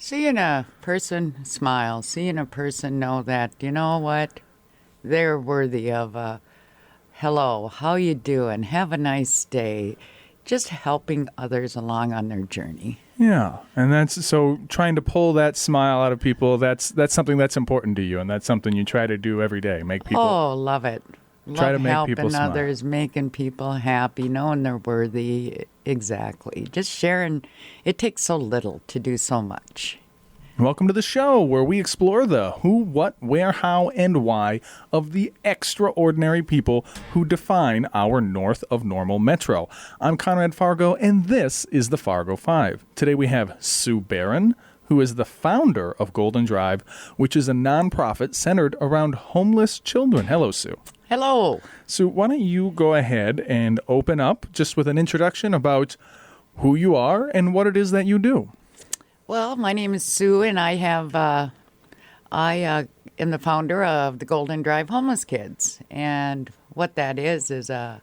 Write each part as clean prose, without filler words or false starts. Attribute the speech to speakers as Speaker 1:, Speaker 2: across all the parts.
Speaker 1: Seeing a person smile, seeing a person know that, you know what, they're worthy of a hello, how you doing, have a nice day, just helping others along on their journey.
Speaker 2: Yeah, and that's so trying to pull that smile out of people. That's something that's important to you, and that's something you try to do every day. Make people
Speaker 1: Love it.
Speaker 2: try
Speaker 1: Love
Speaker 2: to make
Speaker 1: helping
Speaker 2: people smile.
Speaker 1: others, making people happy, knowing they're worthy. Exactly. Just sharing. It takes so little to do so much.
Speaker 2: Welcome to the show where we explore the who, what, where, how, and why of the extraordinary people who define our north of normal metro. I'm Conrad Fargo, and this is the Fargo Five. Today we have Sue Barron, who is the founder of Golden Drive, which is a nonprofit centered around homeless children. Hello, Sue.
Speaker 1: Hello.
Speaker 2: Sue, why don't you go ahead and open up just with an introduction about who you are and what it is that you do.
Speaker 1: Well, my name is Sue, and I am the founder of the Golden Drive Homeless Kids. And what that is it's a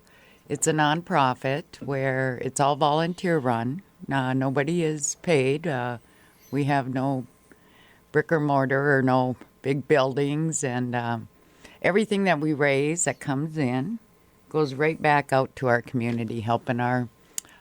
Speaker 1: nonprofit where it's all volunteer run. Nobody is paid. We have no brick or mortar or no big buildings, and everything that we raise that comes in goes right back out to our community, helping our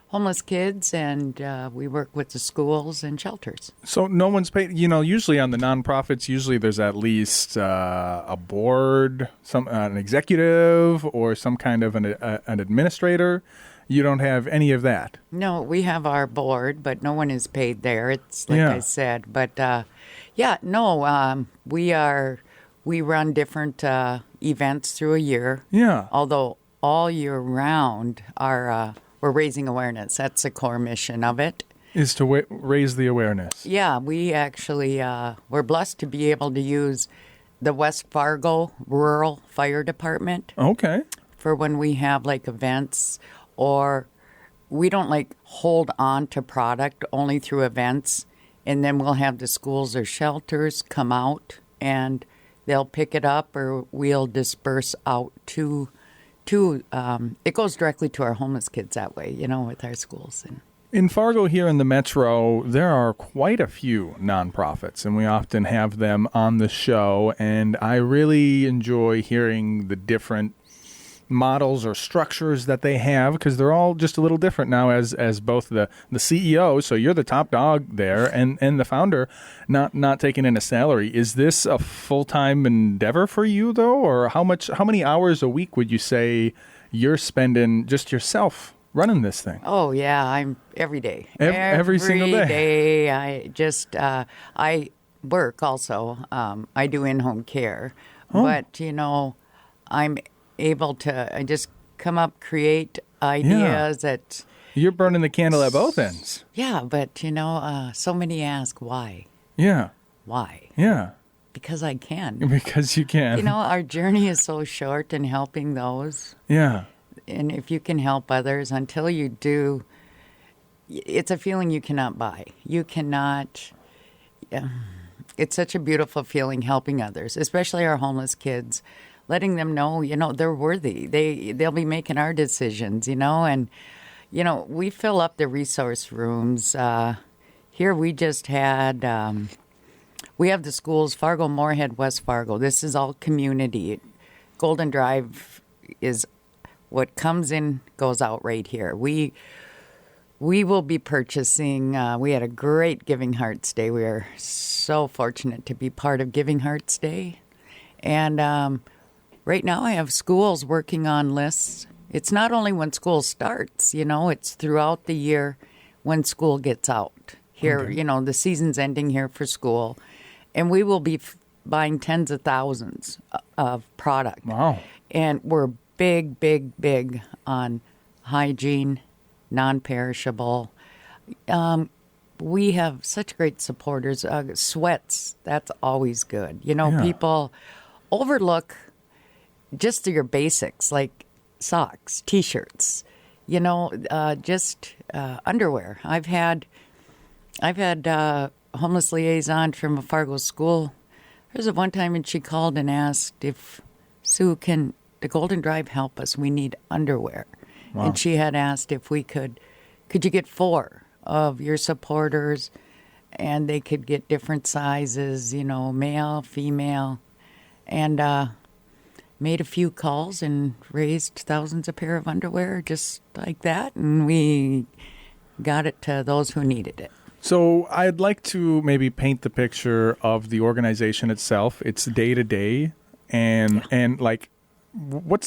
Speaker 1: homeless kids, and we work with the schools and shelters.
Speaker 2: So no one's paid. You know, usually on the nonprofits, usually there's at least a board, an executive, or some kind of an administrator. You don't have any of that.
Speaker 1: No, we have our board, but no one is paid there. It's like I said. But we run different events through a year.
Speaker 2: Yeah.
Speaker 1: Although all year round, we're raising awareness. That's the core mission of it.
Speaker 2: Is to raise the awareness.
Speaker 1: Yeah, we actually, we're blessed to be able to use the West Fargo Rural Fire Department.
Speaker 2: Okay.
Speaker 1: For when we have like events, or we don't like hold on to product only through events, and then we'll have the schools or shelters come out and they'll pick it up, or we'll disperse out to it goes directly to our homeless kids that way, with our schools. And
Speaker 2: in Fargo here in the metro, there are quite a few nonprofits, and we often have them on the show, and I really enjoy hearing the different models or structures that they have, because they're all just a little different now as both the CEO, so you're the top dog there, and the founder not taking in a salary. Is this a full-time endeavor for you though, or how many hours a week would you say you're spending just yourself running this thing?
Speaker 1: Oh yeah, I'm every day.
Speaker 2: Every single day.
Speaker 1: I just I work also. I do in-home care, but I'm able to just come up, create ideas that...
Speaker 2: You're burning the candle at both ends.
Speaker 1: Yeah, but, so many ask why.
Speaker 2: Yeah.
Speaker 1: Why?
Speaker 2: Yeah.
Speaker 1: Because I can.
Speaker 2: Because you can.
Speaker 1: Our journey is so short in helping those.
Speaker 2: Yeah.
Speaker 1: And if you can help others, until you do, it's a feeling you cannot buy. You cannot... It's such a beautiful feeling helping others, especially our homeless kids. Letting them know, they're worthy. They'll be making our decisions, and, we fill up the resource rooms. Here we just had, we have the schools, Fargo, Moorhead, West Fargo. This is all community. Golden Drive is what comes in, goes out right here. We will be purchasing, we had a great Giving Hearts Day. We are so fortunate to be part of Giving Hearts Day. And, right now, I have schools working on lists. It's not only when school starts, it's throughout the year when school gets out. Here, okay. The season's ending here for school. And we will be buying tens of thousands of product.
Speaker 2: Wow.
Speaker 1: And we're big, big, big on hygiene, non-perishable. We have such great supporters. Sweats, that's always good. People overlook just your basics like socks, T-shirts, just underwear. I've had homeless liaison from a Fargo school. There was one time, and she called and asked if Sue, can the Golden Drive help us? We need underwear. Wow. And she had asked if we could you get 4 of your supporters and they could get different sizes, male, female, and made a few calls and raised thousands of pair of underwear just like that, and we got it to those who needed it.
Speaker 2: So I'd like to maybe paint the picture of the organization itself. It's day to day, and like,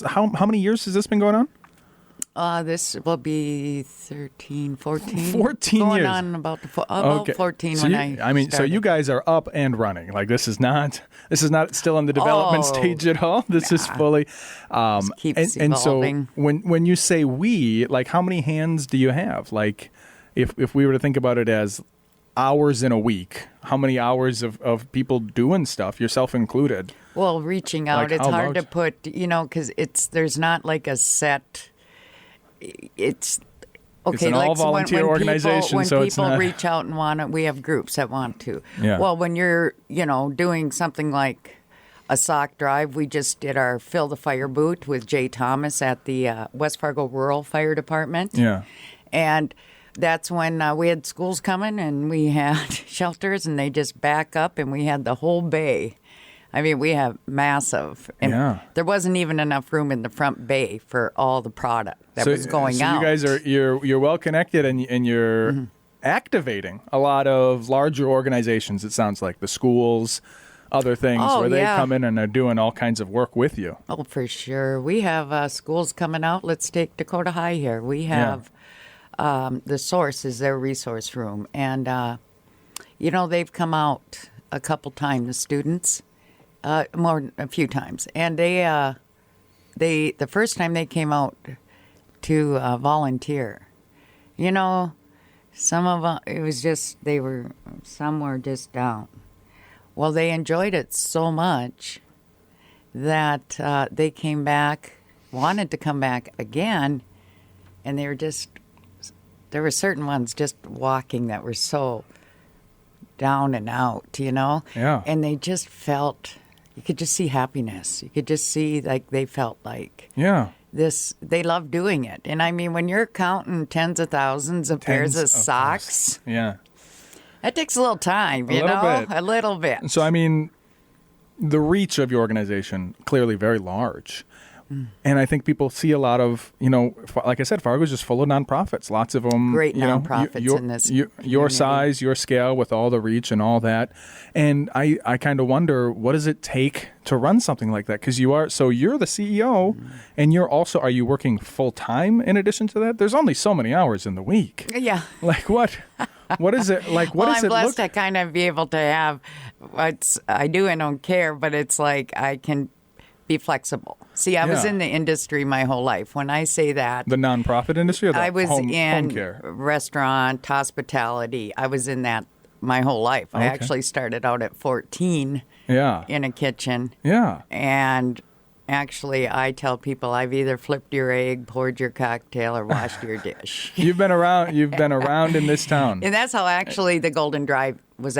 Speaker 2: how many years has this been going on?
Speaker 1: This will be 13, 14.
Speaker 2: 14
Speaker 1: going
Speaker 2: years.
Speaker 1: on about 14
Speaker 2: so
Speaker 1: when
Speaker 2: so
Speaker 1: started.
Speaker 2: you guys are up and running. Like this is not still in the development stage at all. This is fully
Speaker 1: Keeps
Speaker 2: and so
Speaker 1: evolving.
Speaker 2: when you say we, like how many hands do you have? Like if we were to think about it as hours in a week, how many hours of people doing stuff, yourself included?
Speaker 1: Well, reaching out,
Speaker 2: Like
Speaker 1: it's
Speaker 2: how
Speaker 1: hard to
Speaker 2: much?
Speaker 1: put, because there's not like a set. It's okay.
Speaker 2: an
Speaker 1: like
Speaker 2: all-volunteer organization,
Speaker 1: when
Speaker 2: so it's
Speaker 1: people
Speaker 2: not-
Speaker 1: reach out and want to, we have groups that want to.
Speaker 2: Yeah.
Speaker 1: Well, when you're, doing something like a sock drive, we just did our Fill the Fire boot with Jay Thomas at the West Fargo Rural Fire Department.
Speaker 2: Yeah.
Speaker 1: And that's when we had schools coming and we had shelters, and they just back up, and we had the whole bay. I mean, we have massive. And
Speaker 2: Yeah.
Speaker 1: there wasn't even enough room in the front bay for all the product that was going
Speaker 2: so
Speaker 1: out.
Speaker 2: you guys you're well connected, and you're
Speaker 1: Mm-hmm.
Speaker 2: activating a lot of larger organizations. It sounds like the schools, other things
Speaker 1: Oh,
Speaker 2: where they
Speaker 1: yeah.
Speaker 2: come in and are doing all kinds of work with you.
Speaker 1: Oh, for sure. We have schools coming out. Let's take Dakota High here. We have the Source is their resource room. And, they've come out a couple times, the students, a few times. And the first time they came out to volunteer, some of them, it was just, some were just down. Well, they enjoyed it so much that they came back, wanted to come back again, and there were certain ones just walking that were so down and out,
Speaker 2: Yeah.
Speaker 1: And they just felt, you could just see happiness. You could just see, like, they felt like
Speaker 2: Yeah.
Speaker 1: they love doing it. And I mean, when you're counting tens of thousands of pairs of
Speaker 2: Tens of
Speaker 1: socks,
Speaker 2: Yeah.
Speaker 1: that takes a little time,
Speaker 2: A little bit.
Speaker 1: A little bit.
Speaker 2: So, I mean, the reach of your organization, clearly very large. And I think people see a lot of, like I said, Fargo's just full of nonprofits. Lots of them.
Speaker 1: Great nonprofits in this
Speaker 2: Your
Speaker 1: community.
Speaker 2: size, your scale with all the reach and all that. And I kind of wonder, what does it take to run something like that? Because you're the CEO, and are you working full time in addition to that? There's only so many hours in the week.
Speaker 1: Yeah.
Speaker 2: Like what? What is it like? What
Speaker 1: Well,
Speaker 2: does
Speaker 1: I'm
Speaker 2: it
Speaker 1: blessed
Speaker 2: look?
Speaker 1: to kind of be able to have I do and don't care, but it's like I can be flexible. See, I was
Speaker 2: Yeah.
Speaker 1: in the industry my whole life. When I say that,
Speaker 2: The nonprofit industry or the
Speaker 1: I was
Speaker 2: home
Speaker 1: in
Speaker 2: care?
Speaker 1: restaurant, hospitality. I was in that my whole life. I
Speaker 2: Okay.
Speaker 1: actually started out at 14
Speaker 2: Yeah.
Speaker 1: in a kitchen.
Speaker 2: Yeah.
Speaker 1: And actually, I tell people I've either flipped your egg, poured your cocktail, or washed your dish.
Speaker 2: You've been around in this town.
Speaker 1: And that's how actually the Golden Drive was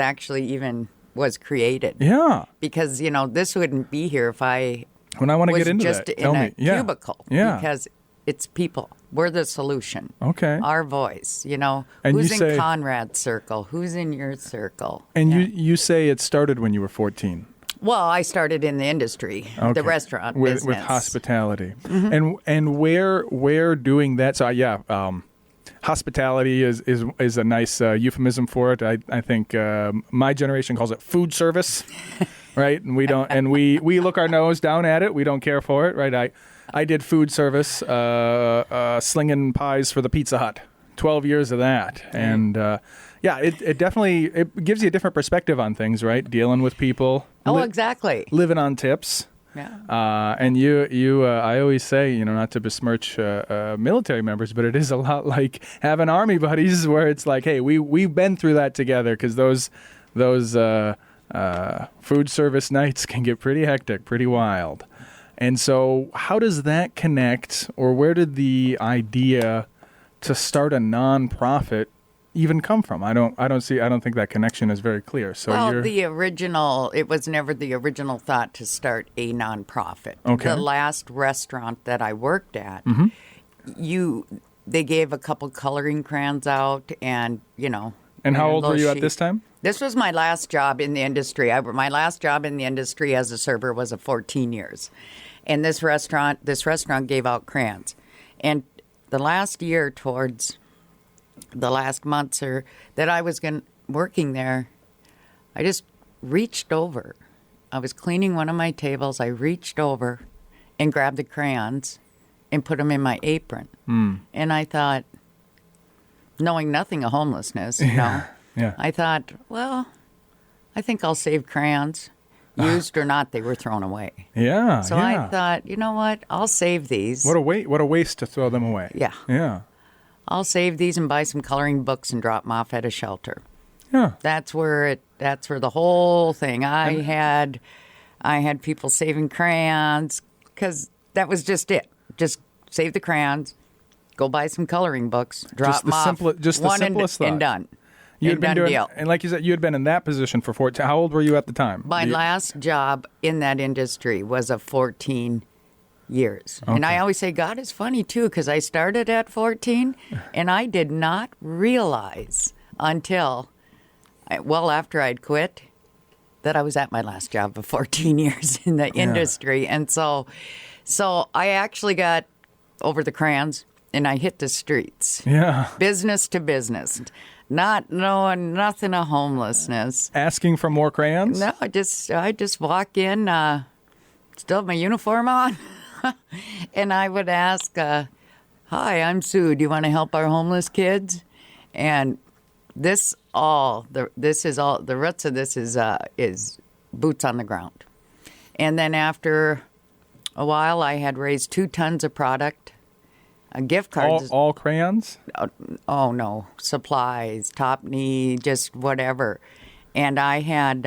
Speaker 1: created.
Speaker 2: Yeah.
Speaker 1: Because, this wouldn't be here if I
Speaker 2: When I want to
Speaker 1: was
Speaker 2: get into
Speaker 1: just
Speaker 2: that,
Speaker 1: in
Speaker 2: tell
Speaker 1: a
Speaker 2: me. Yeah.
Speaker 1: cubicle.
Speaker 2: Yeah.
Speaker 1: Because it's people. We're the solution.
Speaker 2: Okay.
Speaker 1: Our voice,
Speaker 2: And
Speaker 1: who's
Speaker 2: you
Speaker 1: in
Speaker 2: say-
Speaker 1: Conrad's circle? Who's in your circle?
Speaker 2: And
Speaker 1: Yeah.
Speaker 2: you say it started when you were 14.
Speaker 1: Well, I started in the industry,
Speaker 2: Okay.
Speaker 1: the restaurant
Speaker 2: with
Speaker 1: business.
Speaker 2: hospitality. And where doing that. So hospitality is a nice euphemism for it. I think my generation calls it food service, right? And we look our nose down at it. We don't care for it, right? I did food service, slinging pies for the Pizza Hut. 12 years of that, and it definitely gives you a different perspective on things, right? Dealing with people.
Speaker 1: Oh, exactly.
Speaker 2: Living on tips.
Speaker 1: Yeah.
Speaker 2: And I always say, not to besmirch military members, but it is a lot like having army buddies, where it's like, hey, we've been through that together, because those food service nights can get pretty hectic, pretty wild. And so, how does that connect, or where did the idea to start a nonprofit even come from? I don't think that connection is very clear. So
Speaker 1: it was never the original thought to start a nonprofit.
Speaker 2: Okay.
Speaker 1: The last restaurant that I worked at, they gave a couple coloring crayons out, and
Speaker 2: And how old were
Speaker 1: those
Speaker 2: you at
Speaker 1: sheets.
Speaker 2: this time?
Speaker 1: This was my last job in the industry. My last job in the industry as a server was 14 years. And this restaurant gave out crayons. And the last year towards the last months that I was working there, I just reached over. I was cleaning one of my tables. I reached over and grabbed the crayons and put them in my apron. And I thought, knowing nothing of homelessness,
Speaker 2: Yeah.
Speaker 1: I thought, well, I think I'll save crayons. Used or not, they were thrown away.
Speaker 2: Yeah.
Speaker 1: So I thought, you know what? I'll save these.
Speaker 2: What a waste to throw them away.
Speaker 1: Yeah.
Speaker 2: Yeah.
Speaker 1: I'll save these and buy some coloring books and drop them off at a shelter.
Speaker 2: Yeah.
Speaker 1: That's where the whole thing. I had people saving crayons because that was just it. Just save the crayons, go buy some coloring books, drop them off.
Speaker 2: Just the simplest thought.
Speaker 1: And done.
Speaker 2: You had been doing,
Speaker 1: deal.
Speaker 2: and like you said, you had been in that position for 14. How old were you at the time?
Speaker 1: My last job in that industry was 14 years.
Speaker 2: Okay.
Speaker 1: And I always say God is funny, too, because I started at 14, and I did not realize until, after I'd quit, that I was at my last job of 14 years in the industry. And so I actually got over the crayons, and I hit the streets.
Speaker 2: Yeah.
Speaker 1: Business to business. Not knowing nothing of homelessness.
Speaker 2: Asking for more crayons?
Speaker 1: No, I just walk in, still have my uniform on, and I would ask, "Hi, I'm Sue. Do you want to help our homeless kids?" And the roots of this is boots on the ground. And then after a while, I had raised 2 tons of product. Gift cards.
Speaker 2: All crayons?
Speaker 1: Oh, no. Supplies, top knee, just whatever. And I had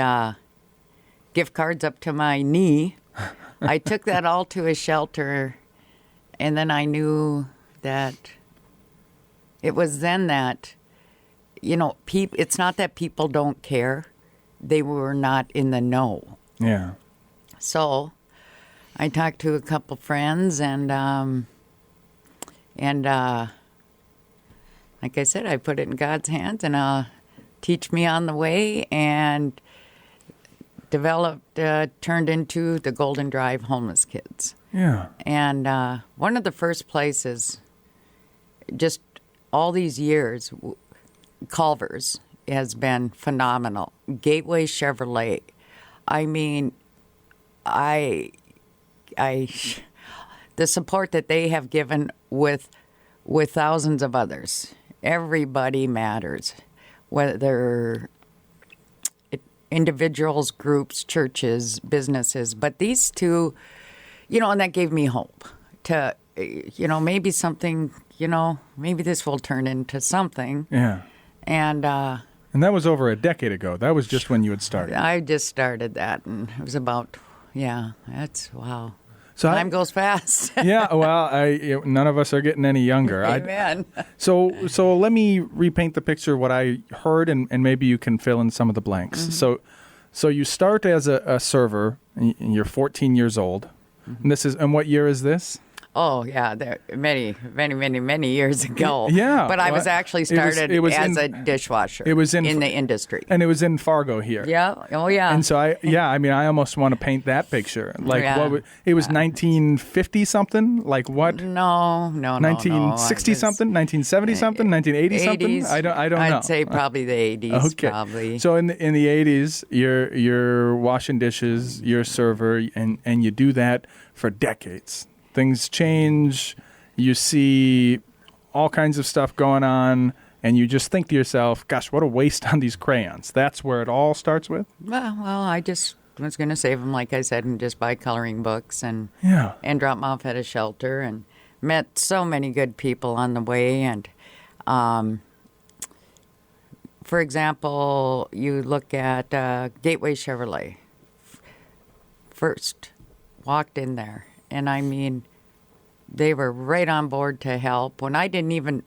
Speaker 1: gift cards up to my knee. I took that all to a shelter, and then I knew that it was then that, it's not that people don't care. They were not in the know.
Speaker 2: Yeah.
Speaker 1: So I talked to a couple friends, and like I said, I put it in God's hands, and teach me on the way, and turned into the Golden Drive Homeless Kids.
Speaker 2: Yeah.
Speaker 1: And one of the first places, just all these years, Culver's has been phenomenal. Gateway Chevrolet. I mean, the support that they have given with thousands of others. Everybody matters, whether individuals, groups, churches, businesses. But these two, and that gave me hope to, maybe something, maybe this will turn into something.
Speaker 2: Yeah.
Speaker 1: And
Speaker 2: that was over a decade ago. That was just when you had started.
Speaker 1: I just started that, and it was about, wow.
Speaker 2: So
Speaker 1: Time goes fast.
Speaker 2: Yeah, well, none of us are getting any younger.
Speaker 1: Amen.
Speaker 2: So let me repaint the picture of what I heard, and maybe you can fill in some of the blanks.
Speaker 1: Mm-hmm.
Speaker 2: So you start as a server, and you're 14 years old.
Speaker 1: Mm-hmm.
Speaker 2: And what year is this?
Speaker 1: Oh, yeah, many years ago.
Speaker 2: Yeah.
Speaker 1: But I was actually started as a dishwasher
Speaker 2: in
Speaker 1: the industry.
Speaker 2: And it was in Fargo here.
Speaker 1: Yeah. Oh, yeah.
Speaker 2: And so I almost want to paint that picture. Like, it was 1950-something? Like what?
Speaker 1: No.
Speaker 2: 1960-something? 1970-something? 1980-something?
Speaker 1: 80s.
Speaker 2: I don't know.
Speaker 1: I'd say probably the 80s,
Speaker 2: okay.
Speaker 1: probably.
Speaker 2: So in the 80s, you're washing dishes, you're a server, and you do that for decades. Things change, you see all kinds of stuff going on, and you just think to yourself, gosh, what a waste on these crayons. That's where it all starts with?
Speaker 1: Well, I just was going to save them, like I said, and just buy coloring books and drop them off at a shelter, and met so many good people on the way. And, for example, you look at Gateway Chevrolet. First, walked in there. And I mean, they were right on board to help when I didn't even,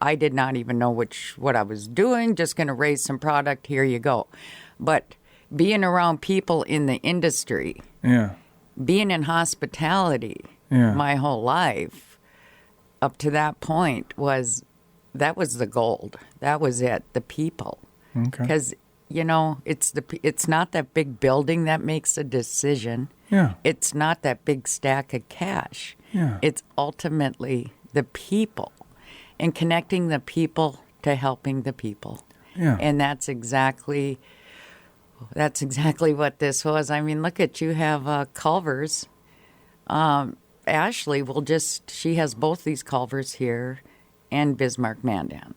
Speaker 1: I did not even know what I was doing, just going to raise some product, here you go. But being around people in the industry, being in hospitality my whole life up to that point that was the gold. That was it, the people.
Speaker 2: Okay.
Speaker 1: Because it's not that big building that makes a decision.
Speaker 2: Yeah.
Speaker 1: It's not that big stack of cash.
Speaker 2: Yeah.
Speaker 1: It's ultimately the people and connecting the people to helping the people.
Speaker 2: Yeah.
Speaker 1: And that's exactly what this was. I mean, look at, you have Culver's. Ashley she has both these Culvers here and Bismarck Mandan.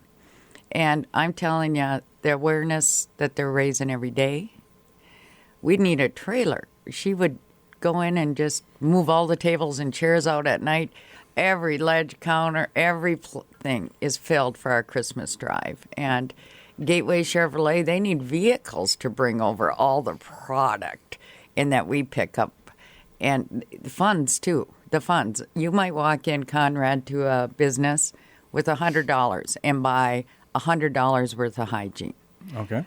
Speaker 1: And I'm telling you, the awareness that they're raising every day, we'd need a trailer. She would go in and just move all the tables and chairs out at night. Every ledge counter, everything is filled for our Christmas drive. And Gateway Chevrolet, they need vehicles to bring over all the product and that we pick up. And the funds, too. The funds. You might walk in, Conrad, to a business with $100 and buy $100 worth of hygiene.
Speaker 2: Okay.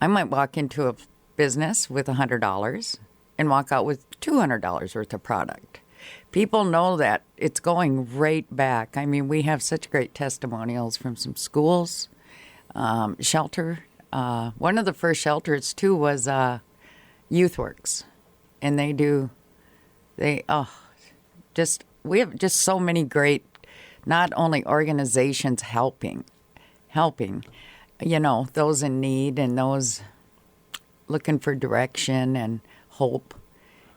Speaker 1: I might walk into a business with $100 and walk out with $200 worth of product. People know that it's going right back. I mean, we have such great testimonials from some schools, shelter. One of the first shelters, too, was YouthWorks. And we have just so many great, not only organizations helping, those in need and those looking for direction and hope.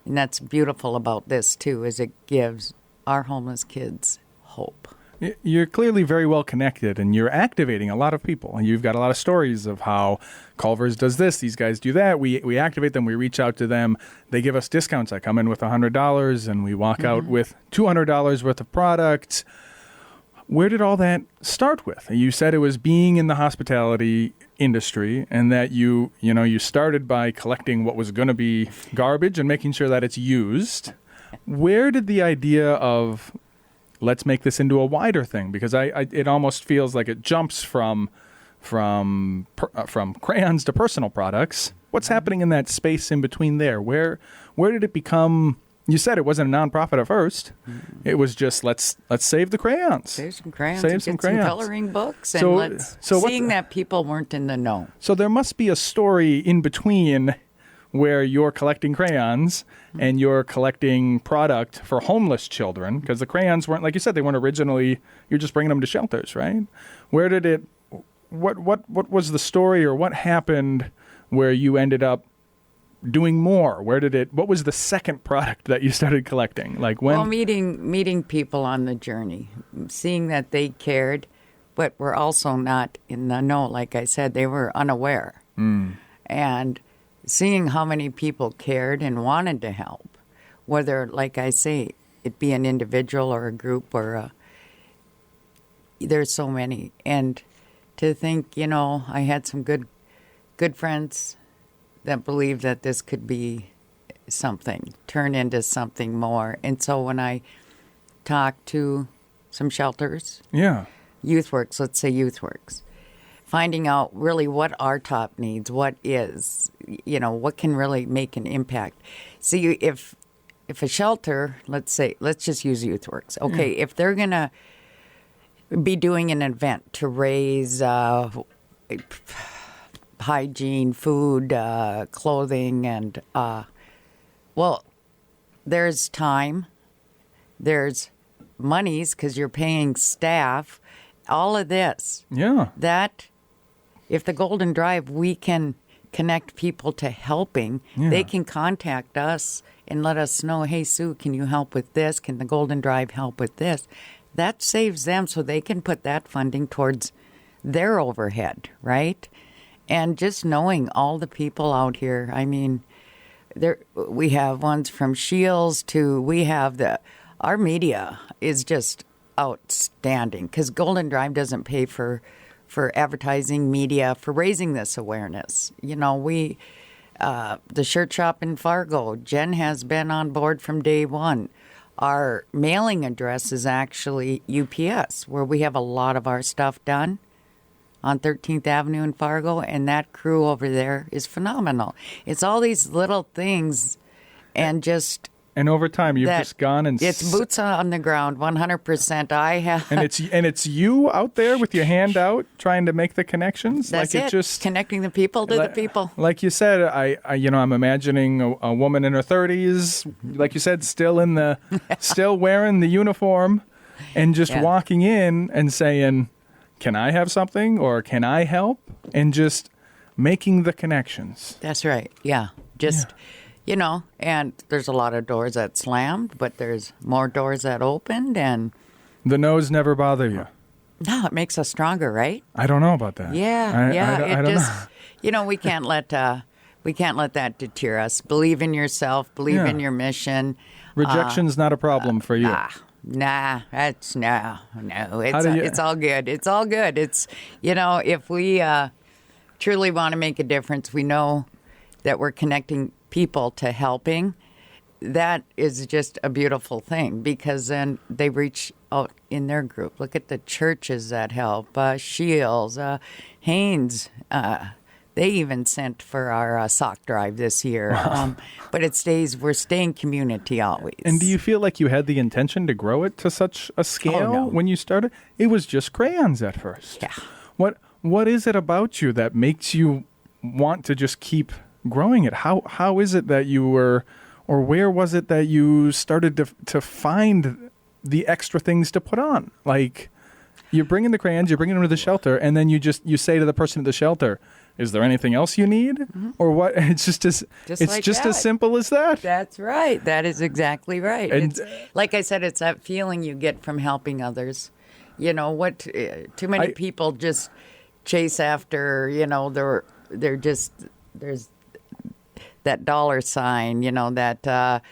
Speaker 1: And that's beautiful about this, too, is it gives our homeless kids hope.
Speaker 2: You're clearly very well connected, and you're activating a lot of people. And you've got a lot of stories of how Culver's does this, these guys do that. We activate them, we reach out to them. They give us discounts. I come in with $100, and we walk out with $200 worth of product. Where did all that start with? You said it was being in the hospitality industry, and that you started by collecting what was going to be garbage and making sure that it's used. Where did the idea of let's make this into a wider thing? Because it almost feels like it jumps from crayons to personal products. What's happening in that space in between there? Where did it become? You said it wasn't a nonprofit at first. It was just let's save the crayons.
Speaker 1: Save some crayons.
Speaker 2: Save some crayons.
Speaker 1: Some coloring books, and seeing that people weren't in the know.
Speaker 2: So there must be a story in between where you're collecting crayons and you're collecting product for homeless children, because the crayons weren't, like you said, they weren't originally, you're just bringing them to shelters, right? Where did it, what was the story, or what happened where you ended up doing more? What was the second product that you started collecting? Like when?
Speaker 1: Well, meeting people on the journey, seeing that they cared, but were also not in the know. Like I said, they were unaware. And seeing how many people cared and wanted to help, whether, like I say, it be an individual or a group there's so many. And to think, I had some good friends that believed that this could be something, turn into something more. And so when I talked to some shelters, YouthWorks, let's say YouthWorks, finding out really what are top needs, what can really make an impact. See, if a shelter, let's just use YouthWorks. Okay, if they're going to be doing an event to raise hygiene, food, clothing, and, there's time, there's monies because you're paying staff, all of this.
Speaker 2: Yeah.
Speaker 1: That, if the Golden Drive, we can connect people to helping, they can contact us and let us know, hey, Sue, can you help with this? Can the Golden Drive help with this? That saves them so they can put that funding towards their overhead, right? And just knowing all the people out here, I mean, we have ones from Shields to, our media is just outstanding, because Golden Drive doesn't pay for advertising, media, for raising this awareness. The shirt shop in Fargo, Jen has been on board from day one. Our mailing address is actually UPS, where we have a lot of our stuff done on 13th Avenue in Fargo, and that crew over there is phenomenal. It's all these little things, and just
Speaker 2: And over time, you've
Speaker 1: that
Speaker 2: just gone and
Speaker 1: it's boots on the ground, 100%. I have,
Speaker 2: and it's you out there with your hand out trying to make the connections.
Speaker 1: that's
Speaker 2: like
Speaker 1: it.
Speaker 2: Just
Speaker 1: Connecting the people to the people.
Speaker 2: Like you said, I'm imagining a woman in her 30s, like you said, still wearing the uniform, and just walking in and saying, "Can I have something?" or "Can I help?" and just making the connections.
Speaker 1: That's right. Yeah. Just, and there's a lot of doors that slammed, but there's more doors that opened, and
Speaker 2: The no's never bother you.
Speaker 1: no, it makes us stronger, right?
Speaker 2: I don't know about that.
Speaker 1: Yeah.
Speaker 2: I don't know.
Speaker 1: We can't let that deter us. Believe in yourself. Believe in your mission.
Speaker 2: Rejection's not a problem for you.
Speaker 1: No. It's all good. It's all good. It's if we truly want to make a difference, we know that we're connecting people to helping. That is just a beautiful thing, because then they reach out in their group. Look at the churches that help. Shields, Haynes. They even sent for our sock drive this year. But we're staying community always.
Speaker 2: And do you feel like you had the intention to grow it to such a scale when you started? It was just crayons at first.
Speaker 1: Yeah.
Speaker 2: What is it about you that makes you want to just keep growing it? How is it that you were, or where was it that you started to find the extra things to put on? Like, you're bringing the crayons, you're bringing them to the shelter, and then you say to the person at the shelter, "Is there anything else you need?" Mm-hmm. Or what? It's just as simple as that.
Speaker 1: That's right. That is exactly right.
Speaker 2: And
Speaker 1: it's, like I said, it's that feeling you get from helping others. Too many people just chase after, they're just, there's that dollar sign, that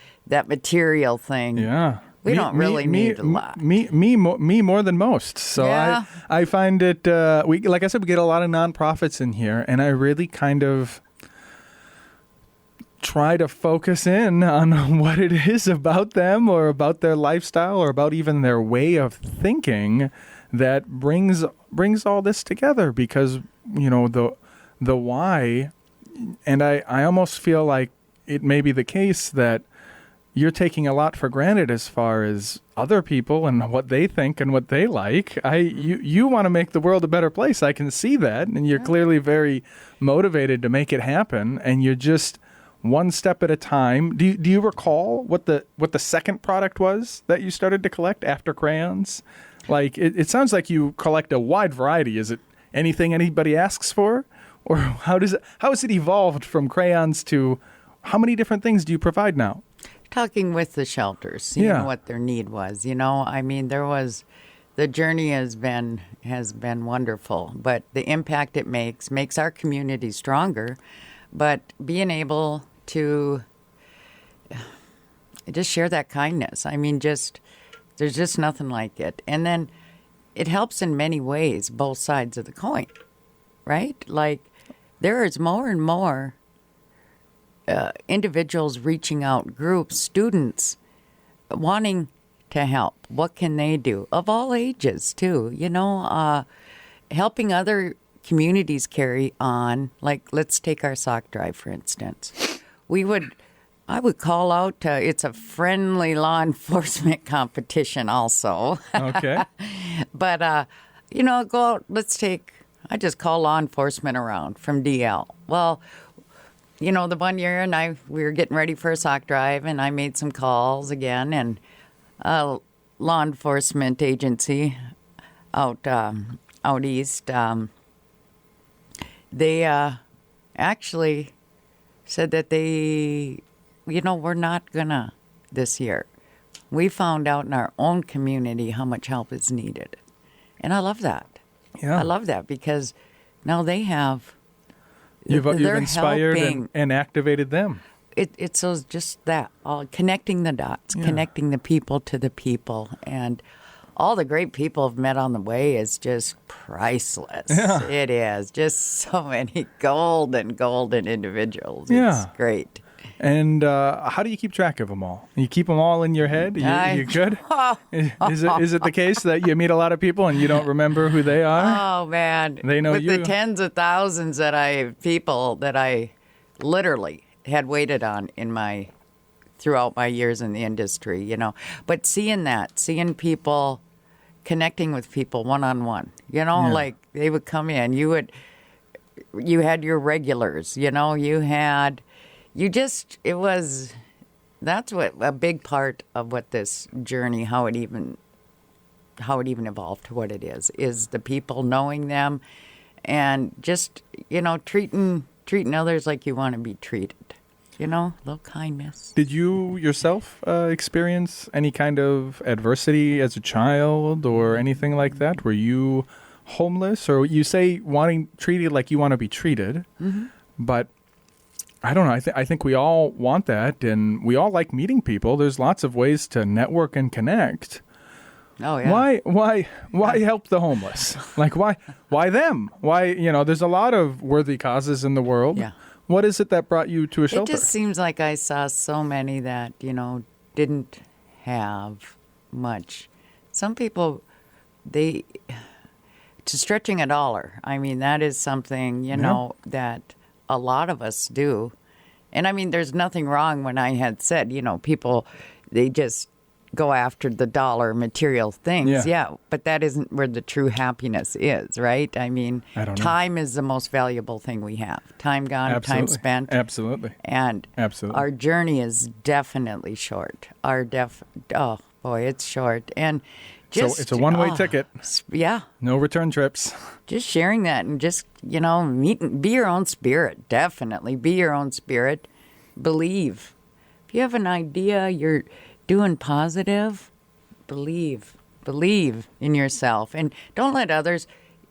Speaker 1: material thing.
Speaker 2: Yeah.
Speaker 1: We don't really need a lot.
Speaker 2: Me more than most. So
Speaker 1: yeah.
Speaker 2: I find it, like I said, we get a lot of nonprofits in here, and I really kind of try to focus in on what it is about them, or about their lifestyle, or about even their way of thinking that brings all this together. Because, the why, and I almost feel like it may be the case that you're taking a lot for granted as far as other people and what they think and what they like. You want to make the world a better place. I can see that, and you're clearly very motivated to make it happen. And you're just one step at a time. Do you recall what the second product was that you started to collect after crayons? Like, it sounds like you collect a wide variety. Is it anything anybody asks for, or how has it evolved from crayons to how many different things do you provide now?
Speaker 1: Talking with the shelters, seeing what their need was. The journey has been wonderful, but the impact it makes our community stronger. But being able to just share that kindness, there's just nothing like it. And then it helps in many ways, both sides of the coin, right? Like, there is more and more individuals reaching out, groups, students wanting to help. What can they do? Of all ages, too. Helping other communities carry on. Like, let's take our sock drive, for instance. I would call out, it's a friendly law enforcement competition also.
Speaker 2: Okay.
Speaker 1: But, go out, I just call law enforcement around from DL. Well, the one year, we were getting ready for a sock drive, and I made some calls again, and a law enforcement agency out east, they actually said that we're not gonna this year. We found out in our own community how much help is needed, and I love that.
Speaker 2: Yeah,
Speaker 1: I love that, because now they have.
Speaker 2: You've inspired and activated them.
Speaker 1: It's just that, connecting the dots, connecting the people to the people, and all the great people I've met on the way is just priceless.
Speaker 2: Yeah.
Speaker 1: It is just so many golden individuals.
Speaker 2: Yeah.
Speaker 1: It's great.
Speaker 2: And how do you keep track of them all? You keep them all in your head? You good? Is it the case that you meet a lot of people and you don't remember who they are?
Speaker 1: Oh, man.
Speaker 2: They know you.
Speaker 1: With the tens of thousands that I literally had waited on in my throughout my years in the industry, But seeing people, connecting with people one-on-one,
Speaker 2: Yeah.
Speaker 1: like they would come in, you had your regulars, that's what a big part of what this journey, how it even evolved to what it is the people, knowing them, and just, treating others like you want to be treated. A little kindness.
Speaker 2: Did you yourself experience any kind of adversity as a child or anything like that? Were you homeless? Or you say wanting treated like you want to be treated, but I don't know. I think we all want that, and we all like meeting people. There's lots of ways to network and connect.
Speaker 1: Oh yeah.
Speaker 2: Why help the homeless? Like why them? Why, there's a lot of worthy causes in the world.
Speaker 1: Yeah.
Speaker 2: What is it that brought you to a shelter?
Speaker 1: It just seems like I saw so many that, didn't have much. Some people, to stretching a dollar. I mean, that is something, that a lot of us do. And I mean, there's nothing wrong when I had said, people, they just go after the dollar material things. Yeah. But that isn't where the true happiness is, right? I mean,
Speaker 2: I don't know.
Speaker 1: Time is the most valuable thing we have. Time gone,
Speaker 2: Absolutely.
Speaker 1: time spent.
Speaker 2: Absolutely.
Speaker 1: And
Speaker 2: Absolutely.
Speaker 1: our journey is definitely short. Oh boy, it's short. And just
Speaker 2: So it's a one-way ticket.
Speaker 1: Yeah.
Speaker 2: No return trips.
Speaker 1: Just sharing that and just, be your own spirit. Definitely be your own spirit. Believe. If you have an idea, you're doing positive, believe in yourself, and don't let others.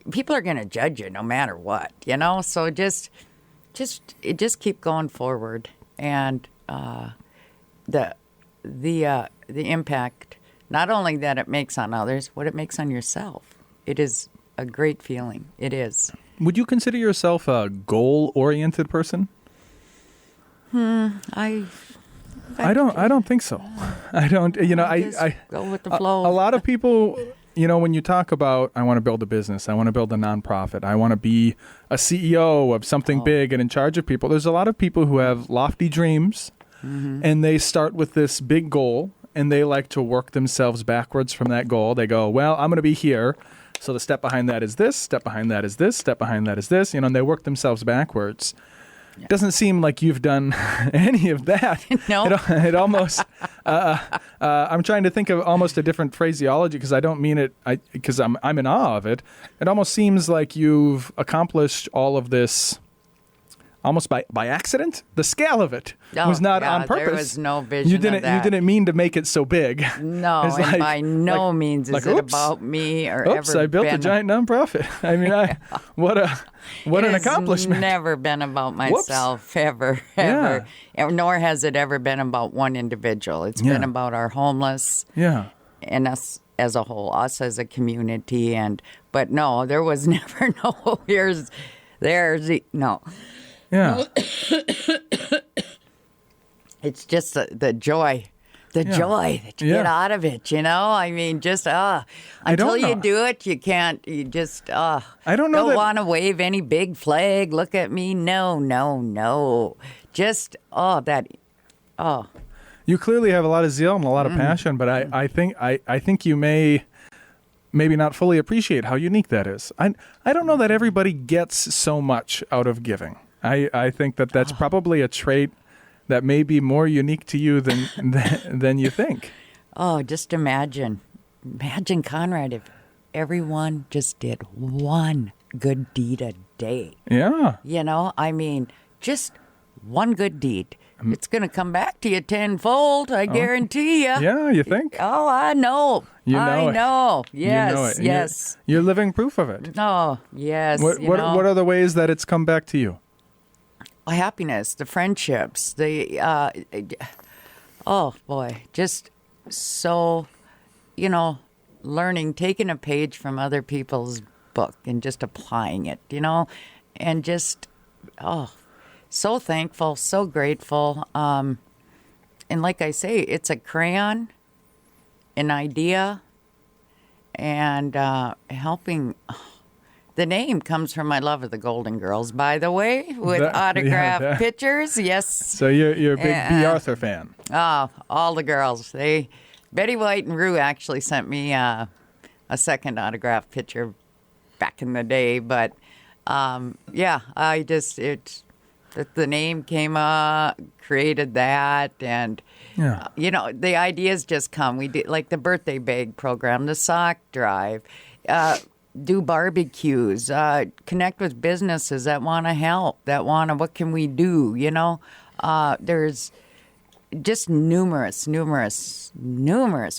Speaker 1: People are going to judge you no matter what, So just keep going forward, and the impact, not only that it makes on others, what it makes on yourself. It is a great feeling. It is.
Speaker 2: Would you consider yourself a goal-oriented person? I don't think so. I don't. I
Speaker 1: go with the flow.
Speaker 2: A lot of people, when you talk about, I want to build a business, I want to build a nonprofit, I want to be a CEO of something big and in charge of people. There's a lot of people who have lofty dreams, and they start with this big goal, and they like to work themselves backwards from that goal. They go, well, I'm going to be here, so the step behind that is this, step behind that is this, step behind that is this, and they work themselves backwards. It doesn't seem like you've done any of that.
Speaker 1: No.
Speaker 2: It almost, I'm trying to think of almost a different phraseology because I don't mean it, because I'm in awe of it. It almost seems like you've accomplished all of this almost by accident. The scale of it was not on purpose.
Speaker 1: There was no vision of that.
Speaker 2: You didn't mean to make it so big.
Speaker 1: No, and
Speaker 2: like,
Speaker 1: by no means is it about me or
Speaker 2: oops, I built a giant nonprofit. I mean, what an accomplishment.
Speaker 1: It's never been about myself, ever. Nor has it ever been about one individual. It's been about our homeless and us as a whole, us as a community. But no, there was never no, no.
Speaker 2: Yeah.
Speaker 1: It's just the joy. Joy that you get out of it, I mean, just until you do it, you can't. You just I don't want to wave any big flag. Look at me, no. Just
Speaker 2: You clearly have a lot of zeal and a lot of passion, but I think you maybe not fully appreciate how unique that is. I don't know that everybody gets so much out of giving. I think that's probably a trait that may be more unique to you than you think.
Speaker 1: Oh, just imagine, Conrad, if everyone just did one good deed a day.
Speaker 2: Yeah.
Speaker 1: I mean, just one good deed. It's going to come back to you tenfold, I guarantee you.
Speaker 2: Yeah, you think?
Speaker 1: Oh, I know. I know. Yes,
Speaker 2: you know it.
Speaker 1: yes.
Speaker 2: You're living proof of it.
Speaker 1: Oh, yes.
Speaker 2: What are the ways that it's come back to you?
Speaker 1: Happiness, the friendships, oh boy, just so, learning, taking a page from other people's book and just applying it, and just, so thankful, so grateful. And like I say, it's a crayon, an idea, and helping the name comes from my love of the Golden Girls, by the way, with autographed pictures. Yes.
Speaker 2: So you're a big B. Arthur fan.
Speaker 1: Oh, all the girls. Betty White and Rue actually sent me a second autographed picture back in the day, but the name came up, created that, and the ideas just come. We did like the birthday bag program, the sock drive, do barbecues, connect with businesses that want to help, what can we do? There's just numerous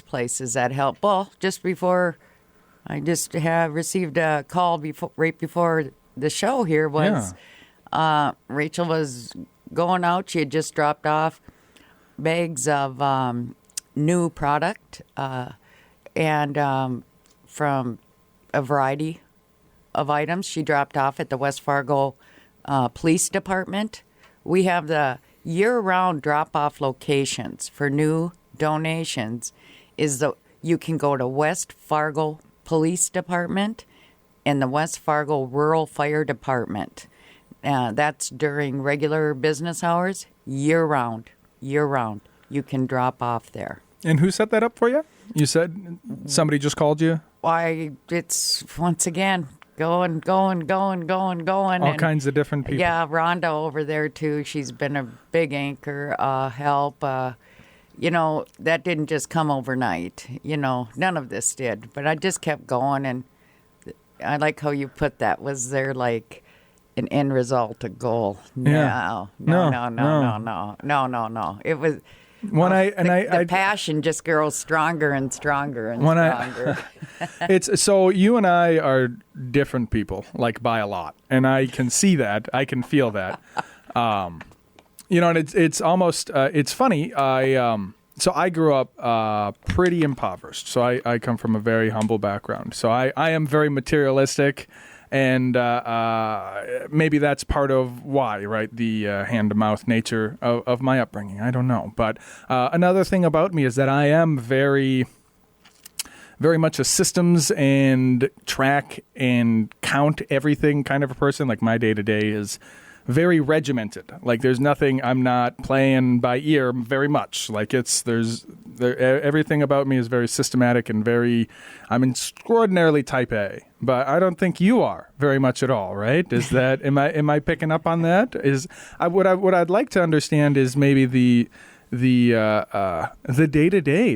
Speaker 1: places that help. Well, just before I just have received a call right before the show here was Rachel was going out. She had just dropped off bags of new product and from a variety of items she dropped off at the West Fargo Police Department. We have the year-round drop-off locations for new donations. You can go to West Fargo Police Department and the West Fargo Rural Fire Department. That's during regular business hours, year-round. You can drop off there.
Speaker 2: And who set that up for you? You said somebody just called you?
Speaker 1: Why, it's, once again, going. All
Speaker 2: kinds of different people.
Speaker 1: Yeah, Rhonda over there, too. She's been a big anchor, help. That didn't just come overnight. None of this did. But I just kept going, and I like how you put that. Was there, like, an end result, a goal?
Speaker 2: Yeah.
Speaker 1: No. It was... the passion just grows stronger and stronger and stronger.
Speaker 2: It's so you and I are different people, like by a lot, and I can see that. I can feel that. And it's almost it's funny. So I grew up pretty impoverished. So I come from a very humble background. So I am very materialistic. And maybe that's part of why, right? The hand-to-mouth nature of my upbringing. I don't know. But another thing about me is that I am very, very much a systems and track and count everything kind of a person. Like my day-to-day is very regimented. Like there's nothing I'm not playing by ear very much. Like everything about me is very systematic and I'm extraordinarily type A. But I don't think you are very much at all, right? Is that am I picking up on that? What I'd like to understand is maybe the day-to-day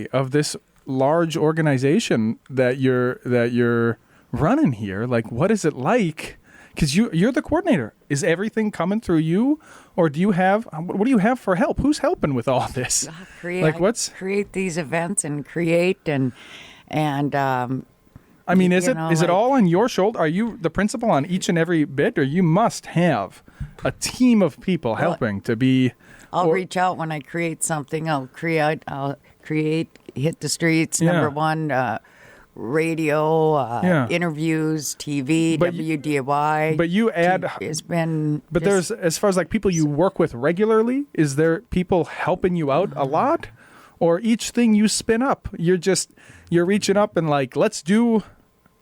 Speaker 2: of this large organization that you're running here. Like, what is it like? Because you're the coordinator. Is everything coming through you, or do you have what do you have for help? Who's helping with all this?
Speaker 1: Create these events and create and.
Speaker 2: I mean, is it all on your shoulder? Are you the principal on each and every bit, or you must have a team of people helping to be?
Speaker 1: I'll reach out when I create something. I'll create, hit the streets. Number one, radio, interviews, TV, WDY.
Speaker 2: But you add.
Speaker 1: It's been.
Speaker 2: But there's as far as like people you work with regularly. Is there people helping you out a lot, or each thing you spin up, you're reaching up and like, let's do,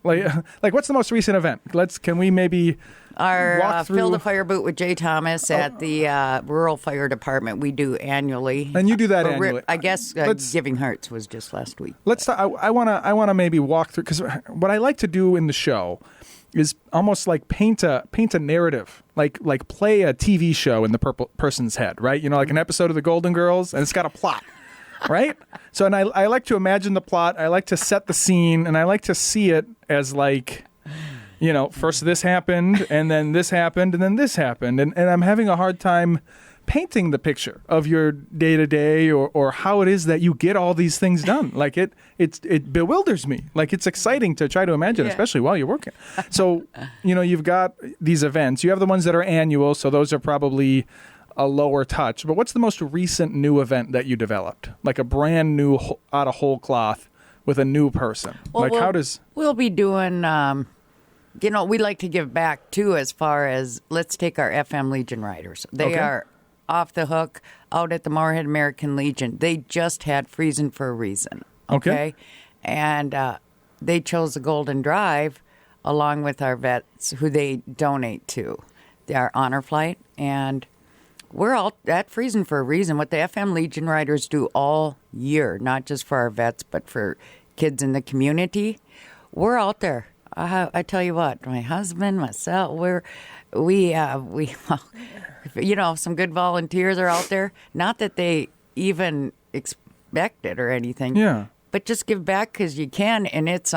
Speaker 2: like what's the most recent event? Can we maybe
Speaker 1: our Fill the Fire Boot with Jay Thomas at the Rural Fire Department we do annually.
Speaker 2: And you do that annually.
Speaker 1: I guess Giving Hearts was just last week.
Speaker 2: Let's. I wanna maybe walk through, because what I like to do in the show is almost like paint a narrative, like play a TV show in the person's head, right? Like an episode of The Golden Girls, and it's got a plot. Right? So, and I like to imagine the plot. I like to set the scene, and I like to see it as like, first this happened, and then this happened, and then this happened. And I'm having a hard time painting the picture of your day-to-day or how it is that you get all these things done. Like it bewilders me. Like it's exciting to try to imagine, especially while you're working. So, you've got these events. You have the ones that are annual, so those are probably a lower touch. But what's the most recent new event that you developed? Like a brand new out of whole cloth with a new person.
Speaker 1: Well, we'll be doing we like to give back too, as far as let's take our FM Legion riders. They are off the hook out at the Moorhead American Legion. They just had Freezing for a Reason. Okay. And they chose the Golden Drive along with our vets who they donate to. Our honor flight, and we're all at freezing for a reason. What the FM Legion Riders do all year, not just for our vets, but for kids in the community, we're out there. I tell you what, my husband, myself, we some good volunteers are out there. Not that they even expect it or anything.
Speaker 2: Yeah.
Speaker 1: But just give back because you can, and that's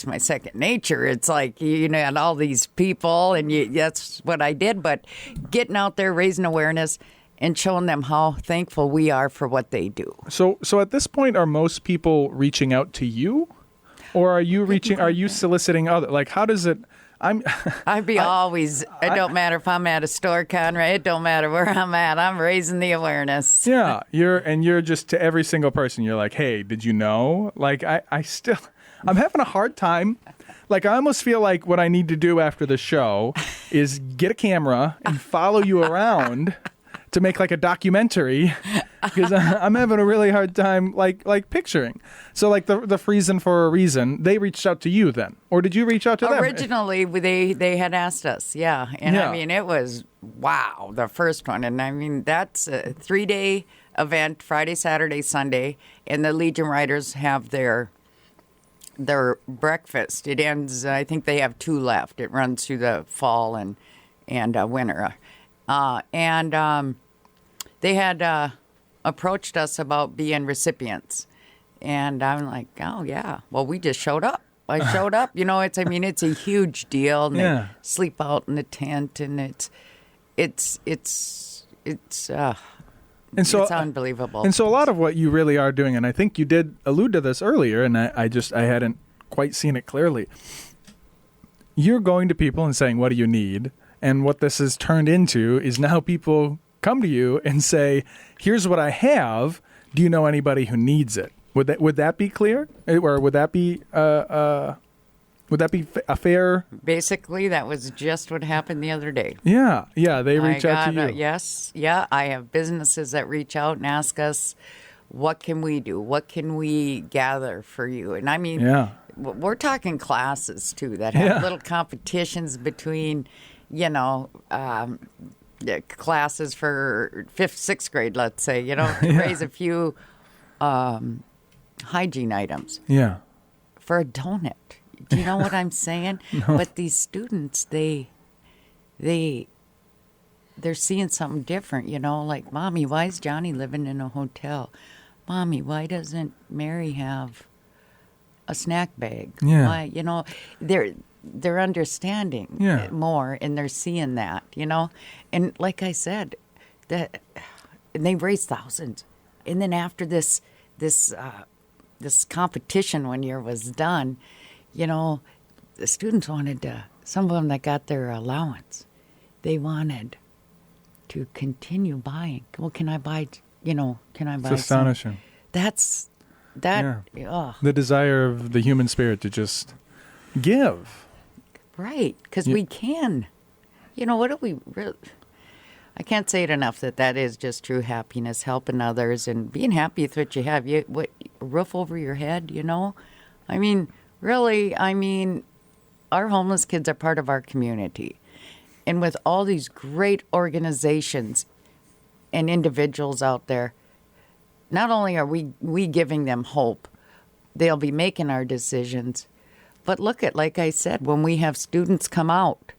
Speaker 1: my second nature. It's like, and all these people, and that's what I did. But getting out there, raising awareness, and showing them how thankful we are for what they do.
Speaker 2: So at this point, are most people reaching out to you, or are you soliciting other? Like, how does it?
Speaker 1: Always. It don't matter if I'm at a store, Conrad. It don't matter where I'm at. I'm raising the awareness.
Speaker 2: Yeah, you're just to every single person. You're like, hey, did you know? Like, I'm having a hard time. Like, I almost feel like what I need to do after the show is get a camera and follow you around to make like a documentary, because I'm having a really hard time like picturing. So like the Freezing for a Reason, they reached out to you then, or did you reach out to them?
Speaker 1: Originally, they had asked us, yeah, and
Speaker 2: Yeah.
Speaker 1: it was wow, the first one, and that's a 3-day event, Friday, Saturday, Sunday, and the Legion Riders have their breakfast. It ends. I think they have 2 left. It runs through the fall and winter. They had approached us about being recipients, and I'm like, oh yeah. Well, we just showed up. I showed up. It's a huge deal. And
Speaker 2: Yeah.
Speaker 1: they sleep out in the tent, and it's unbelievable.
Speaker 2: And so a lot of what you really are doing, and I think you did allude to this earlier, and I hadn't quite seen it clearly. You're going to people and saying, what do you need? And what this has turned into is now people come to you and say, here's what I have. Do you know anybody who needs it? Would that be clear? Or would that be a fair?
Speaker 1: Basically, that was just what happened the other day.
Speaker 2: Yeah. They reach out to you.
Speaker 1: Yes. Yeah. I have businesses that reach out and ask us, what can we do? What can we gather for you? And
Speaker 2: Yeah.
Speaker 1: we're talking classes too that have
Speaker 2: Yeah.
Speaker 1: little competitions between, classes for 5th, 6th grade, let's say, to raise a few hygiene items
Speaker 2: Yeah.
Speaker 1: for a donut. Do you know what I'm saying?
Speaker 2: No.
Speaker 1: But these students, they're seeing something different, like, Mommy, why is Johnny living in a hotel? Mommy, why doesn't Mary have a snack bag?
Speaker 2: Yeah.
Speaker 1: Why, they're understanding
Speaker 2: Yeah.
Speaker 1: more, and they're seeing that, And like I said, and they raised thousands. And then after this competition one year was done, the students wanted to, some of them that got their allowance, they wanted to continue buying. Well, can I buy
Speaker 2: It's astonishing.
Speaker 1: Yeah.
Speaker 2: The desire of the human spirit to just give.
Speaker 1: Right, because we can. What do we really... I can't say it enough that is just true happiness, helping others and being happy with what you have. A roof over your head, Really, our homeless kids are part of our community. And with all these great organizations and individuals out there, not only are we giving them hope, they'll be making our decisions. But look at, like I said, when we have students come out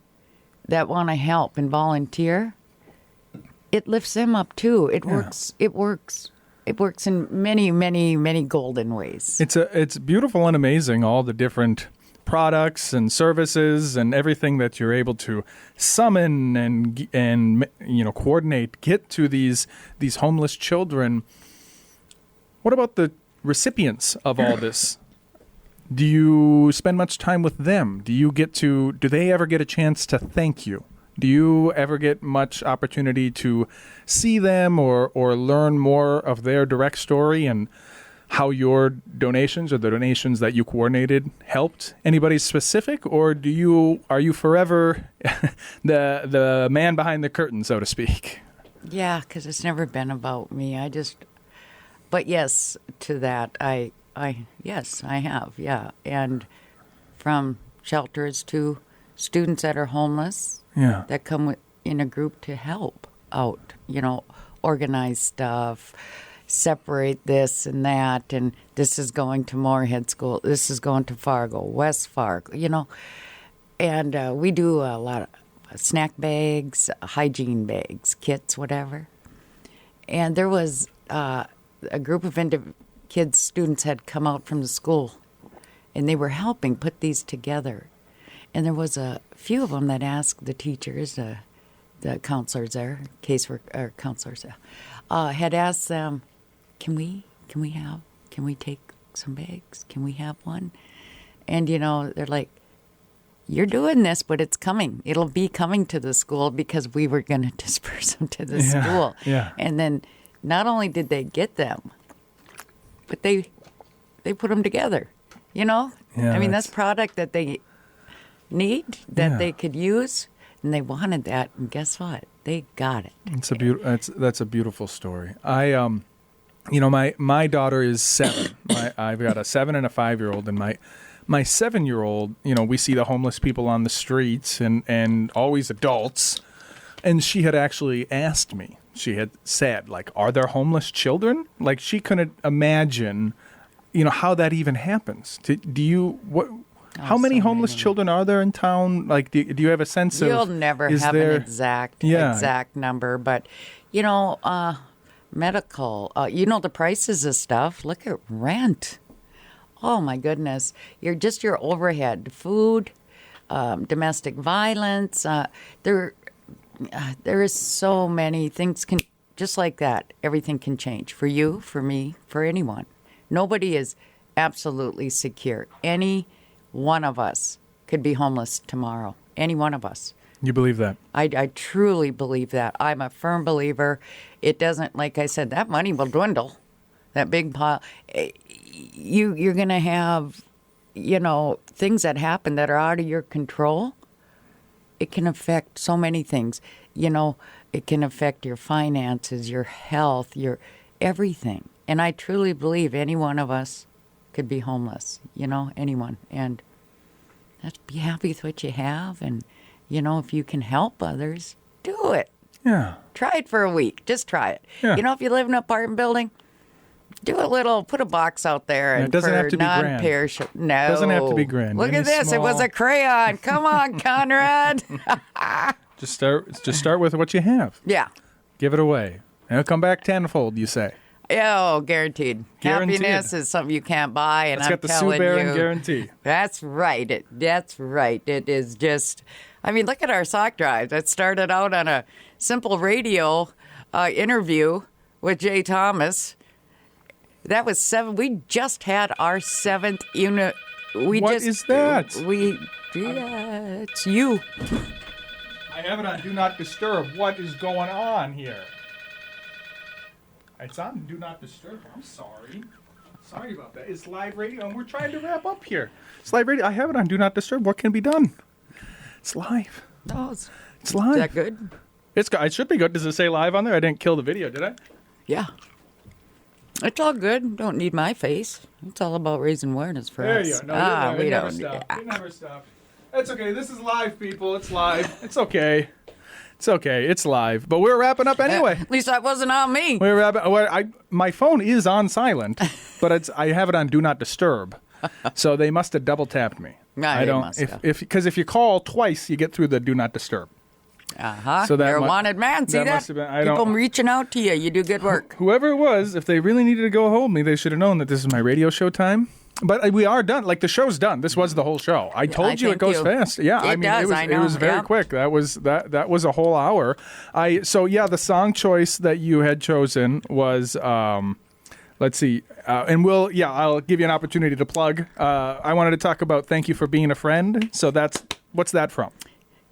Speaker 1: that want to help and volunteer, it lifts them up too. It works. It works in many, many, many golden ways.
Speaker 2: It's beautiful and amazing, all the different products and services and everything that you're able to summon and coordinate, get to these homeless children. What about the recipients of all this? Do you spend much time with them? Do they ever get a chance to thank you? Do you ever get much opportunity to see them or learn more of their direct story and how your donations or the donations that you coordinated helped anybody specific? Or are you forever the man behind the curtain, so to speak?
Speaker 1: Yeah, because it's never been about me. But yes, to that, yes, I have, yeah. And from shelters to students that are homeless.
Speaker 2: Yeah.
Speaker 1: That come in a group to help out, organize stuff, separate this and that, and this is going to Moorhead School, this is going to Fargo, West Fargo, and we do a lot of snack bags, hygiene bags, kits, whatever. And there was a group of students had come out from the school, and they were helping put these together. And there was a few of them that asked the teachers, the counselors there, counselors, had asked them, can we take some bags? Can we have one? And, they're like, you're doing this, but it's coming. It'll be coming to the school because we were going to disperse them to the school.
Speaker 2: Yeah.
Speaker 1: And then not only did they get them, but they put them together, Yeah, I mean, that's product that they need, that they could use, and they wanted that, and guess what? They got it.
Speaker 2: That's a beautiful story. My daughter is 7. I've got a 7 and a 5-year-old, and my 7-year-old, we see the homeless people on the streets and always adults. And she had actually asked me, she had said, like, are there homeless children? Like, she couldn't imagine, how that even happens. How many homeless children are there in town? Like, do you have a sense of?
Speaker 1: You'll never have an exact number, but, medical, the prices of stuff. Look at rent. Oh, my goodness. Your overhead, food, domestic violence. There is so many things just like that. Everything can change for you, for me, for anyone. Nobody is absolutely secure. Any one of us could be homeless tomorrow. Any one of us.
Speaker 2: You believe that?
Speaker 1: I truly believe that. I'm a firm believer. It doesn't, like I said, that money will dwindle. That big pile. You're going to have, things that happen that are out of your control. It can affect so many things. It can affect your finances, your health, your everything. And I truly believe any one of us could be homeless, anyone. And just be happy with what you have. And, if you can help others, do it.
Speaker 2: Yeah.
Speaker 1: Try it for a week. Just try it.
Speaker 2: Yeah.
Speaker 1: If you live in an apartment building, put a box out there. And
Speaker 2: it doesn't have to be grand.
Speaker 1: Non-perishable. No.
Speaker 2: It doesn't have to be grand.
Speaker 1: Look at this. It was a crayon. Come on, Conrad.
Speaker 2: Just start with what you have.
Speaker 1: Yeah.
Speaker 2: Give it away. And it'll come back tenfold, you say.
Speaker 1: Oh, guaranteed. Happiness is something you can't buy, and I'm telling you.
Speaker 2: It's got the Sue Baron guarantee.
Speaker 1: That's right. That's right. It is just, look at our sock drive. That started out on a simple radio interview with Jay Thomas. That was 7. We just had our 7th unit.
Speaker 2: What is that?
Speaker 1: It's you.
Speaker 2: I have it on Do Not Disturb. What is going on here? It's on Do Not Disturb. I'm sorry. Sorry about that. It's live radio, and we're trying to wrap up here. It's live radio. I have it on Do Not Disturb. What can be done? It's live.
Speaker 1: No,
Speaker 2: it's live.
Speaker 1: Is that good?
Speaker 2: It should be good. Does it say live on there? I didn't kill the video, did I?
Speaker 1: Yeah. It's all good. Don't need my face. It's all about raising awareness for us.
Speaker 2: There you go. No,
Speaker 1: we
Speaker 2: never
Speaker 1: don't.
Speaker 2: stop. You never stop. It's okay. This is live, people. It's live. It's okay. It's okay. It's live. But we're wrapping up anyway.
Speaker 1: At least that wasn't on me.
Speaker 2: We're wrapping. My phone is on silent, but I have it on Do Not Disturb. So they must have double tapped me.
Speaker 1: I don't.
Speaker 2: Because if you call twice, you get through the Do Not Disturb.
Speaker 1: So you're a wanted man. See that? People reaching out to you. You do good work.
Speaker 2: Whoever it was, if they really needed to go hold me, they should have known that this is my radio show time. But we are done. Like, the show's done. This was the whole show. I told you it goes fast. Yeah, it was very quick. That was a whole hour. The song choice that you had chosen was let's see. I'll give you an opportunity to plug. I wanted to talk about Thank You for Being a Friend. So what's that from?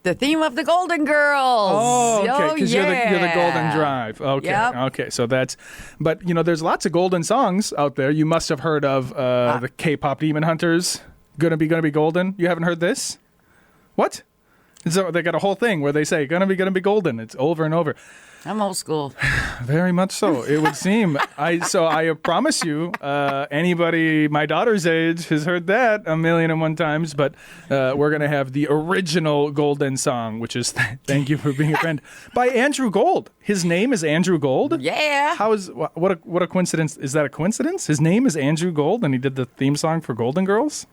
Speaker 1: The theme of the Golden Girls.
Speaker 2: Oh, okay. Because you're the Golden Drive. Okay.
Speaker 1: Yep.
Speaker 2: Okay. So but there's lots of golden songs out there. You must have heard of the K-pop Demon Hunters. Gonna be golden. You haven't heard this? What? So they got a whole thing where they say gonna be golden. It's over and over.
Speaker 1: I'm old school.
Speaker 2: Very much so, it would seem. I promise you, anybody my daughter's age has heard that 1,000,001 times, but we're going to have the original Golden song, which is Thank You for Being a Friend, by Andrew Gold. His name is Andrew Gold?
Speaker 1: Yeah.
Speaker 2: What a coincidence. Is that a coincidence? His name is Andrew Gold, and he did the theme song for Golden Girls?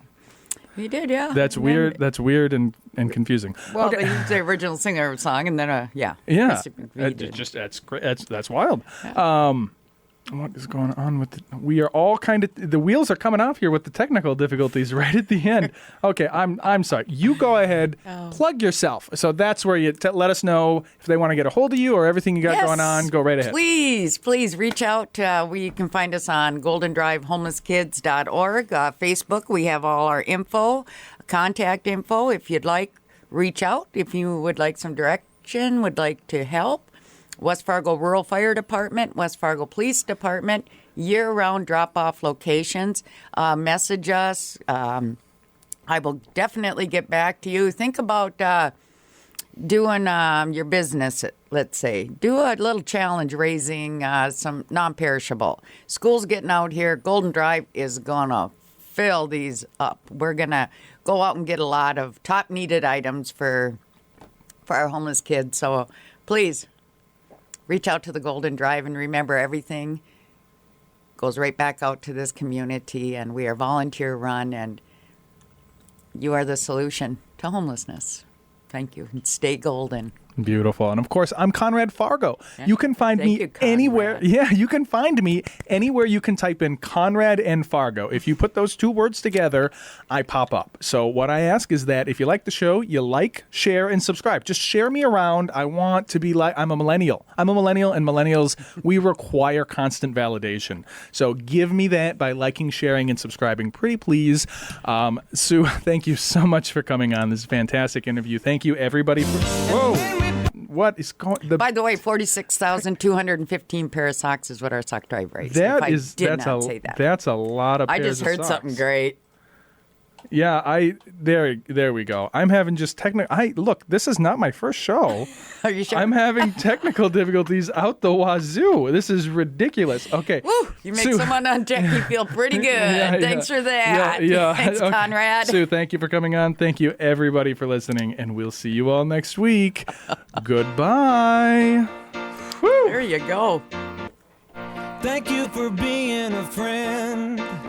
Speaker 1: He did, yeah.
Speaker 2: That's weird. That's weird and confusing.
Speaker 1: Well,
Speaker 2: okay.
Speaker 1: he's the original singer of the song, and then, yeah.
Speaker 2: Yeah.
Speaker 1: He did.
Speaker 2: That's wild. Yeah. What is going on with we are all the wheels are coming off here with the technical difficulties right at the end. Okay, I'm sorry. You go ahead, plug yourself. So that's where you let us know if they want to get a hold of you or everything you got going on. Go right ahead.
Speaker 1: Please reach out. You can find us on goldendrivehomelesskids.org. Facebook, we have all our info, contact info. If you'd like, reach out. If you would like some direction, would like to help. West Fargo Rural Fire Department, West Fargo Police Department, year-round drop-off locations. Message us. I will definitely get back to you. Think about doing your business, let's say. Do a little challenge raising some non-perishable. School's getting out here. Golden Drive is going to fill these up. We're going to go out and get a lot of top-needed items for our homeless kids. So please, reach out to the Golden Drive, and remember, everything goes right back out to this community, and we are volunteer-run, and you are the solution to homelessness. Thank you, and stay golden.
Speaker 2: Beautiful. And of course, I'm Conrad Fargo.
Speaker 1: Yeah.
Speaker 2: You can find me anywhere. Yeah, you can find me anywhere you can type in Conrad and Fargo. If you put those two words together, I pop up. So what I ask is that if you like the show, you like, share, and subscribe. Just share me around. I want to be like, I'm a millennial, and millennials, we require constant validation. So give me that by liking, sharing, and subscribing. Pretty please. Sue, thank you so much for coming on. This is a fantastic interview. Thank you, everybody. Whoa. What is going?
Speaker 1: By the way, 46,215 pair of socks is what our sock drive raised. That's
Speaker 2: a lot of.
Speaker 1: I just heard something great.
Speaker 2: Yeah, there we go. I'm having just look, this is not my first show.
Speaker 1: Are you sure?
Speaker 2: I'm having technical difficulties out the wazoo. This is ridiculous. Okay.
Speaker 1: Woo, you make someone on Jackie feel pretty good. Thanks for that.
Speaker 2: Yeah.
Speaker 1: Thanks,
Speaker 2: okay.
Speaker 1: Conrad.
Speaker 2: Sue, thank you for coming on. Thank you, everybody, for listening, and we'll see you all next week. Goodbye.
Speaker 1: There you go.
Speaker 3: Thank you for being a friend.